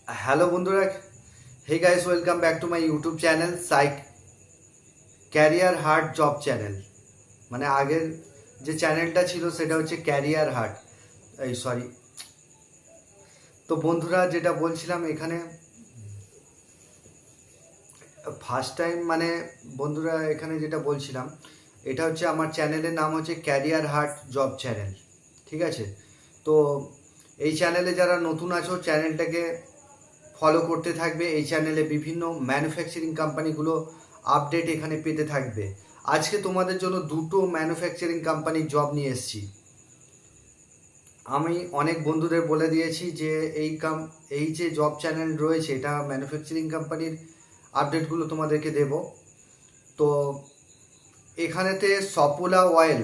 Hello বন্ধুরা, hey guys, welcome back to my YouTube channel career heart job channel. মানে আগের যে চ্যানেলটা ছিল সেটা হচ্ছে ক্যারিয়ার হার্ট, এই সরি। তো বন্ধুরা, যেটা বলছিলাম এখানে ফার্স্ট টাইম, মানে বন্ধুরা এখানে যেটা বলছিলাম, এটা হচ্ছে আমার চ্যানেলের নাম হচ্ছে ক্যারিয়ার হার্ট জব চ্যানেল। ঠিক আছে? তো এই চ্যানেলে যারা নতুন আছো চ্যানেলটাকে ফলো করতে থাকবে। এই চ্যানেলে বিভিন্ন ম্যানুফ্যাকচারিং কোম্পানিগুলো আপডেট এখানে পেতে থাকবে। আজকে তোমাদের জন্য দুটো ম্যানুফ্যাকচারিং কোম্পানির জব নিয়ে এসেছি। আমি অনেক বন্ধুদের বলে দিয়েছি যে এই যে জব চ্যানেল রয়েছে এটা ম্যানুফ্যাকচারিং কোম্পানির আপডেটগুলো তোমাদেরকে দেব। তো এখানেতে সপোলা অয়েল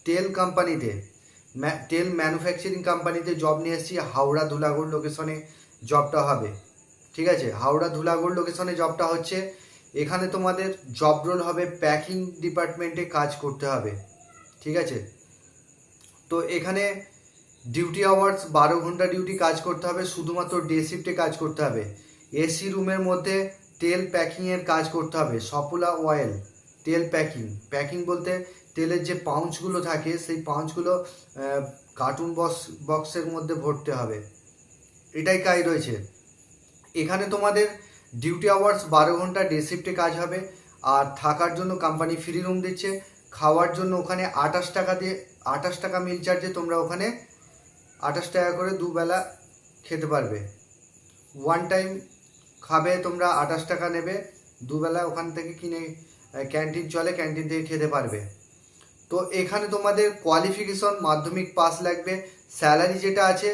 তেল কোম্পানিতে, তেল ম্যানুফ্যাকচারিং কোম্পানিতে জব নিয়ে এসেছি। হাওড়া ধুলাগড় লোকেশনে জবটা হবে। ঠিক আছে? হাওড়া ধুলাগড় লোকেশনে জবটা হচ্ছে। এখানে তোমাদের জব রোল হবে প্যাকিং ডিপার্টমেন্টে কাজ করতে হবে। ঠিক আছে? তো এখানে ডিউটি আওয়ার্স 12 ঘন্টা ডিউটি কাজ করতে হবে, শুধুমাত্র ডে শিফটে কাজ করতে হবে। এসি রুমের মধ্যে তেল প্যাকিংয়ের কাজ করতে হবে। সপুলা অয়েল তেল প্যাকিং বলতে তেলের যে পাউচগুলো থাকে সেই পাউচগুলো কার্টুন বক্সের মধ্যে ভরতে হবে। এটাই কাজ রয়েছে এখানে। তোমাদের ডিউটি আওয়ার্স 12 ঘন্টা, ডে শিফটে কাজ হবে। আর থাকার জন্য কোম্পানি ফ্রি রুম দিচ্ছে। খাওয়ার জন্য ওখানে 28 টাকা দিয়ে, 28 টাকা মিল চার্জে তোমরা ওখানে 28 টাকা করে দুবেলা খেতে পারবে। ওয়ান টাইম খাবে তোমরা, 28 টাকা নেবে। দুবেলা ওখান থেকে কিনে, ক্যান্টিন চলে, ক্যান্টিন থেকে খেতে পারবে। তো এখানে তোমাদের কোয়ালিফিকেশন মাধ্যমিক পাস লাগবে। স্যালারি যেটা আছে,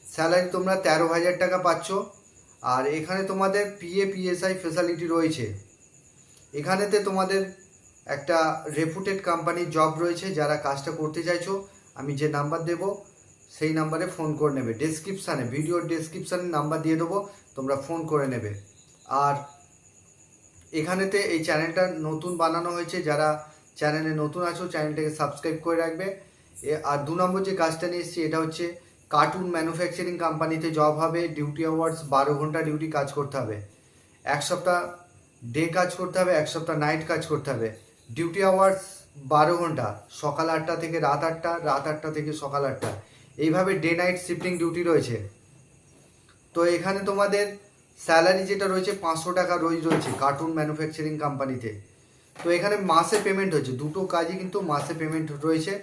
স্যালারি তোমরা 13,000 টাকা পাচ্ছ। আর এখানে তোমাদের পিএফআই ফেসিলিটি রয়েছে। এখানেতে তোমাদের একটা রেপুটেড কোম্পানির জব রয়েছে। যারা কাজটা করতে চাইছো, আমি যে নাম্বার দেবো সেই নাম্বারে ফোন করে নেবে। ডেসক্রিপশানে, ভিডিওর ডেসক্রিপশানে নাম্বার দিয়ে দেবো, তোমরা ফোন করে নেবে। আর এখানেতে এই চ্যানেলটা নতুন বানানো হয়েছে। যারা চ্যানেলে নতুন আছো চ্যানেলটাকে সাবস্ক্রাইব করে রাখবে। আর 2 নম্বর যে কাজটা নিয়ে এসেছি এটা হচ্ছে কার্টুন ম্যানুফ্যাকচারিং কোম্পানিতে জব হবে। ডিউটি আওয়ার্স 12 ঘন্টা ডিউটি কাজ করতে হবে। এক সপ্তাহ ডে কাজ করতে হবে, এক সপ্তাহ নাইট কাজ করতে হবে। ডিউটি আওয়ার্স 12 ঘন্টা, সকাল 8টা থেকে রাত 8টা, রাত 8টা থেকে সকাল 8টা, এইভাবে ডে নাইট শিফটিং ডিউটি রয়েছে। তো এখানে তোমাদের স্যালারি যেটা রয়েছে 500 টাকা রোজ রয়েছে কার্টুন ম্যানুফ্যাকচারিং কোম্পানিতে। তো এখানে মাসে পেমেন্ট হচ্ছে, দুটো কাজই কিন্তু মাসে পেমেন্ট রয়েছে।